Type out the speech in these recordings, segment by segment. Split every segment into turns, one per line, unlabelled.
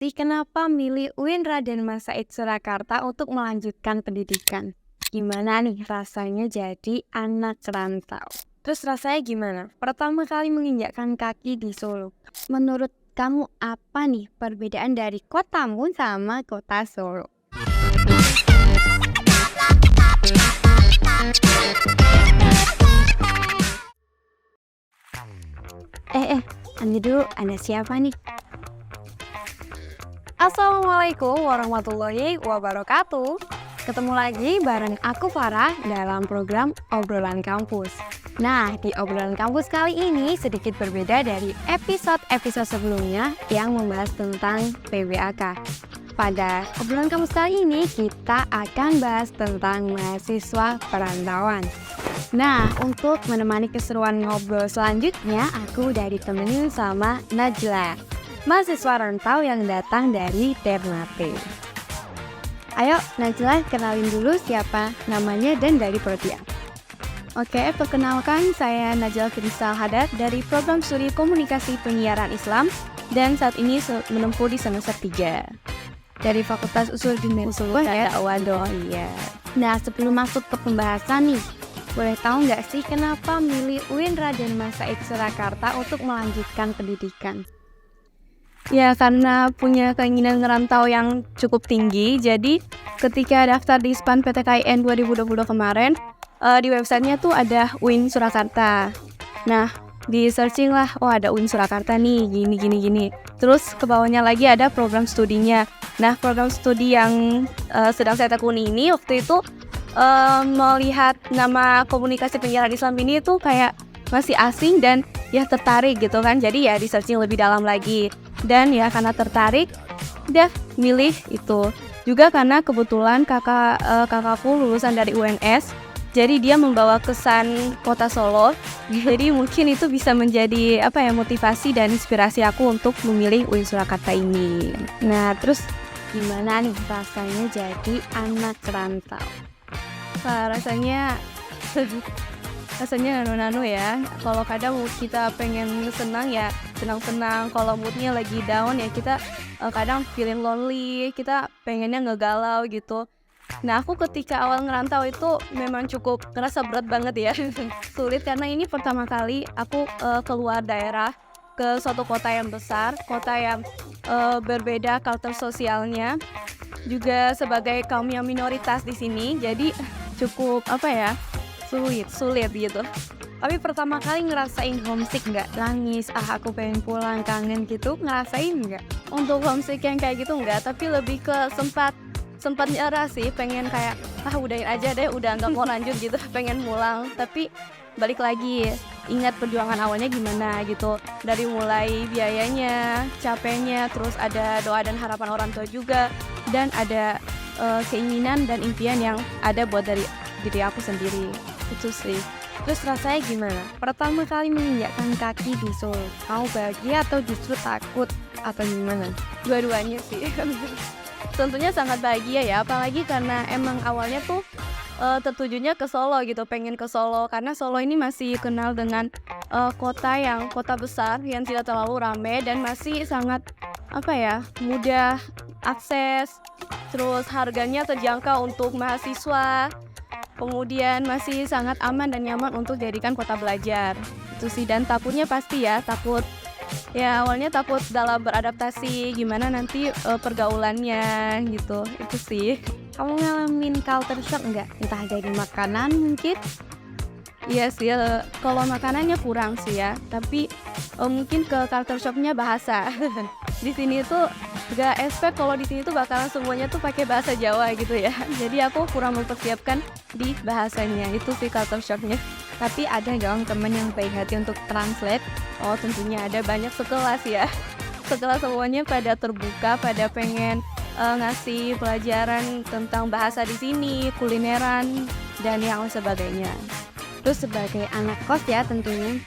Kenapa milih UIN Raden Mas Said Surakarta untuk melanjutkan pendidikan? Gimana nih rasanya jadi anak rantau? Terus rasanya gimana? Pertama kali menginjakkan kaki di Solo. Menurut kamu apa nih perbedaan dari kotamu sama kota Solo? Anda dulu, Anda siapa nih? Assalamualaikum warahmatullahi wabarakatuh. Ketemu lagi bareng aku Farah dalam program Obrolan Kampus. Nah, di Obrolan Kampus kali ini sedikit berbeda dari episode-episode sebelumnya yang membahas tentang PBAK. Pada Obrolan Kampus kali ini kita akan bahas tentang mahasiswa perantauan. Nah, untuk menemani keseruan ngobrol selanjutnya, aku udah ditemenin sama Najla, mahasiswa rantau yang datang dari Ternate. Ayo, Najla, kenalin dulu siapa namanya dan dari prodi apa. Oke, perkenalkan saya Najla Firisal Hadad dari Program Studi Komunikasi Penyiaran Islam dan saat ini menempuh di semester 3 dari Fakultas Usul dan Dakwah. Iya. Nah, sebelum masuk ke pembahasan nih, boleh tahu nggak sih kenapa milih UIN Raden Mas Said Surakarta untuk melanjutkan pendidikan? Ya, karena punya keinginan ngerantau yang cukup tinggi, jadi ketika daftar di SPAN PTKIN 2020 kemarin, di websitenya tuh ada UIN Surakarta. Nah, di searching lah, oh ada UIN Surakarta nih, gini. Terus ke bawahnya lagi ada program studinya. Nah, program studi yang sedang saya tekuni ini waktu itu melihat nama komunikasi penyiaran Islam ini tuh kayak masih asing dan ya tertarik gitu kan. Jadi ya di searching lebih dalam lagi. Dan ya karena tertarik, udah milih itu. Juga karena kebetulan kakakku lulusan dari UNS, jadi dia membawa kesan kota Solo. Jadi mungkin itu bisa menjadi motivasi dan inspirasi aku untuk memilih UIN Surakarta ini. Nah, terus gimana nih rasanya jadi anak rantau? Rasanya nano-nano ya. Kalau kadang mood kita pengen senang ya senang-senang. Kalau moodnya lagi down ya kita kadang feeling lonely. Kita pengennya ngegalau gitu. Nah, aku ketika awal ngerantau itu memang cukup ngerasa berat banget ya. Sulit karena ini pertama kali aku keluar daerah ke suatu kota yang besar, kota yang berbeda kultur sosialnya. Juga sebagai kaum yang minoritas di sini, jadi cukup sulit gitu. Tapi pertama kali ngerasain homesick nggak? Nangis, aku pengen pulang, kangen gitu, ngerasain nggak? Untuk homesick yang kayak gitu nggak, tapi lebih ke sempat nyerah sih, pengen kayak udahin aja deh, udah nggak mau lanjut gitu, pengen pulang. Tapi balik lagi, ingat perjuangan awalnya gimana gitu, dari mulai biayanya, capeknya, terus ada doa dan harapan orang tua juga, dan ada keinginan dan impian yang ada buat dari diri aku sendiri. Itu sih. Terus rasanya gimana? Pertama kali menginjakkan kaki di Solo, kamu bahagia atau justru takut atau gimana? Dua-duanya sih. Tentunya sangat bahagia ya, apalagi karena emang awalnya tuh tertujunya ke Solo gitu, pengen ke Solo karena Solo ini masih kenal dengan kota besar yang tidak terlalu ramai dan masih sangat mudah akses, terus harganya terjangkau untuk mahasiswa, kemudian masih sangat aman dan nyaman untuk jadikan kota belajar. Itu sih, dan takutnya pasti ya, awalnya takut dalam beradaptasi, gimana nanti pergaulannya gitu, itu sih. Kamu ngalamin culture shock nggak? Entah dari makanan mungkin? Iya sih, kalau makanannya kurang sih ya, tapi mungkin ke culture shocknya bahasa. Di sini tuh gak expect kalau di sini tuh bakalan semuanya tuh pakai bahasa Jawa gitu ya. Jadi aku kurang mempersiapkan di bahasanya, itu sih culture shocknya. Tapi ada dong temen yang baik hati untuk translate. Oh tentunya ada, banyak sekelas ya. Setelah semuanya pada terbuka, pada pengen ngasih pelajaran tentang bahasa di sini, kulineran dan yang sebagainya. Terus sebagai anak kos ya tentunya,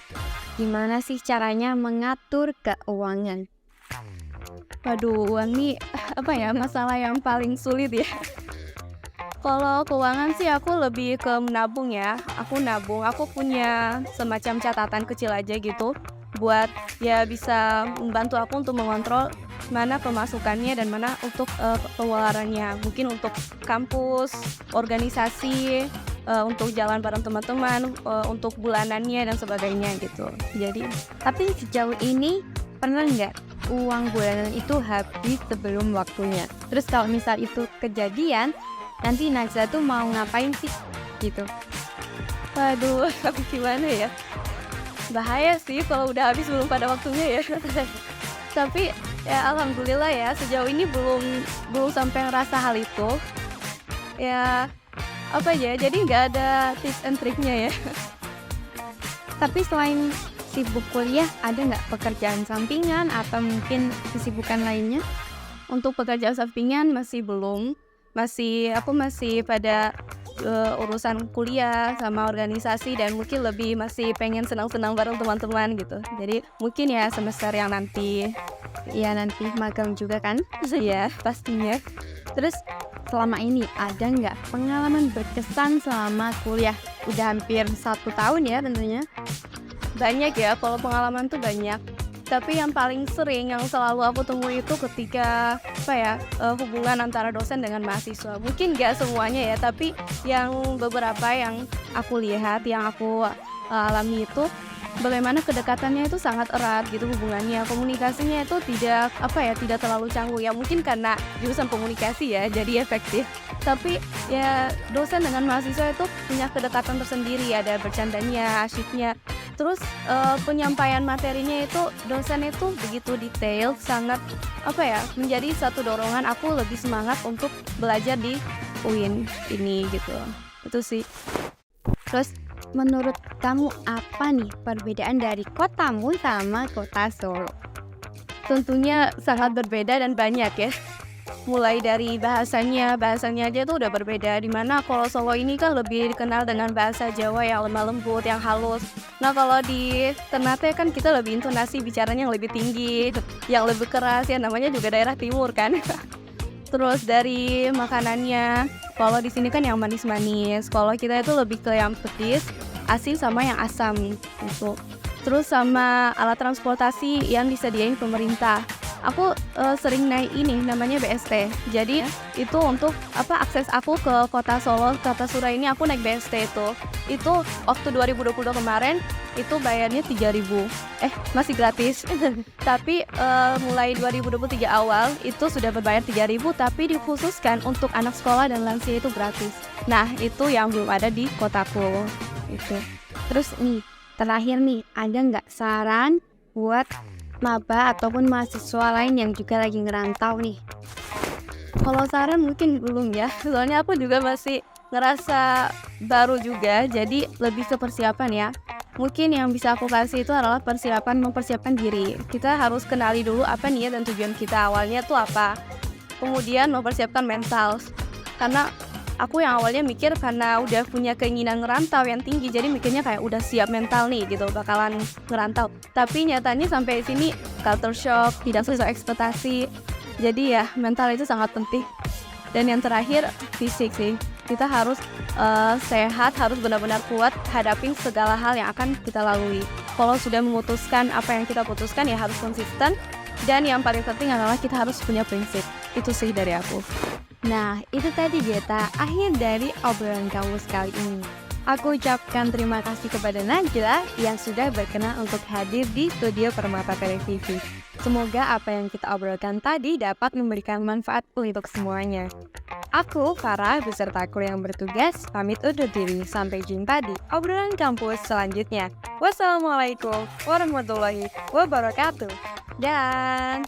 gimana sih caranya mengatur keuangan? Waduh, uang nih masalah yang paling sulit ya. Kalau keuangan sih aku lebih ke menabung ya. Aku nabung, aku punya semacam catatan kecil aja gitu buat ya bisa membantu aku untuk mengontrol mana pemasukannya dan mana untuk pengeluarannya. Mungkin untuk kampus, organisasi, untuk jalan bareng teman-teman, untuk bulanannya dan sebagainya gitu. Jadi
Tapi sejauh ini pernah nggak uang bulanan itu habis sebelum waktunya? Terus kalau misal itu kejadian, nanti Najla tuh mau ngapain sih? Gitu.
waduh, gimana ya? Bahaya sih kalau udah habis belum pada waktunya ya. Tapi ya alhamdulillah ya sejauh ini belum belum sampai ngerasa hal itu. Ya apa ya? Jadi nggak ada tips and triknya ya.
Tapi selain sibuk kuliah, ada nggak pekerjaan sampingan atau mungkin kesibukan lainnya?
Untuk pekerjaan sampingan masih belum. Aku masih pada urusan kuliah sama organisasi dan mungkin lebih masih pengen senang-senang bareng teman-teman gitu. Jadi mungkin ya semester yang nanti.
Ya nanti magang juga kan?
Ya pastinya.
Terus selama ini ada nggak pengalaman berkesan selama kuliah? Udah hampir 1 tahun ya tentunya.
Banyak ya, kalau pengalaman tuh banyak. Tapi yang paling sering yang selalu aku temui itu ketika hubungan antara dosen dengan mahasiswa. Mungkin nggak semuanya ya, tapi yang beberapa yang aku lihat, yang aku alami itu bagaimana kedekatannya itu sangat erat gitu hubungannya. Komunikasinya itu tidak terlalu canggung. Ya mungkin karena jurusan komunikasi ya, jadi efektif. Tapi ya dosen dengan mahasiswa itu punya kedekatan tersendiri, ada bercandanya, asyiknya. Terus penyampaian materinya itu dosen itu begitu detail, sangat menjadi satu dorongan aku lebih semangat untuk belajar di UIN ini gitu. Itu sih.
Terus menurut kamu apa nih perbedaan dari kotamu sama kota Solo?
Tentunya sangat berbeda dan banyak ya. Mulai dari bahasanya aja tuh udah berbeda. Dimana kalau Solo ini kan lebih dikenal dengan bahasa Jawa yang lemah lembut, yang halus. Nah kalau di Ternate kan kita lebih intonasi bicaranya yang lebih tinggi, yang lebih keras ya, namanya juga daerah timur kan. Terus dari makanannya, kalau di sini kan yang manis-manis. Kalau kita itu lebih ke yang petis, asin sama yang asam gitu. Terus sama alat transportasi yang disediain pemerintah. Aku sering naik ini namanya BST. Jadi itu untuk akses aku ke kota Solo, Kartasura ini aku naik BST itu. Itu waktu 2022 kemarin itu bayarnya 3.000. Masih gratis. Tapi mulai 2023 awal itu sudah berbayar 3.000 tapi dikhususkan untuk anak sekolah dan lansia itu gratis. Nah, itu yang belum ada di kotaku. Itu.
Terus nih, terakhir nih, ada nggak saran buat maba ataupun mahasiswa lain yang juga lagi ngerantau nih?
Kalau saran mungkin belum ya. Soalnya aku juga masih ngerasa baru juga, jadi lebih ke persiapan ya. Mungkin yang bisa aku kasih itu adalah mempersiapkan diri. Kita harus kenali dulu apa niat dan tujuan kita awalnya tuh apa. Kemudian mempersiapkan mental. Karena aku yang awalnya mikir karena udah punya keinginan ngerantau yang tinggi, jadi mikirnya kayak udah siap mental nih gitu bakalan ngerantau. Tapi nyatanya sampai sini culture shock, tidak sesuai ekspektasi. Jadi ya mental itu sangat penting. Dan yang terakhir fisik sih. Kita harus sehat, harus benar-benar kuat hadapin segala hal yang akan kita lalui. Kalau sudah memutuskan apa yang kita putuskan ya harus konsisten. Dan yang paling penting adalah kita harus punya prinsip. Itu sih dari aku.
Nah, itu tadi Geta, akhir dari obrolan kamu kali ini. Aku ucapkan terima kasih kepada Najla yang sudah berkenan untuk hadir di studio Permata Televisi. Semoga apa yang kita obrolkan tadi dapat memberikan manfaat untuk semuanya. Aku, Farah, beserta kru yang bertugas, pamit undur diri. Sampai jumpa di obrolan kampus selanjutnya. Wassalamualaikum warahmatullahi wabarakatuh. Dan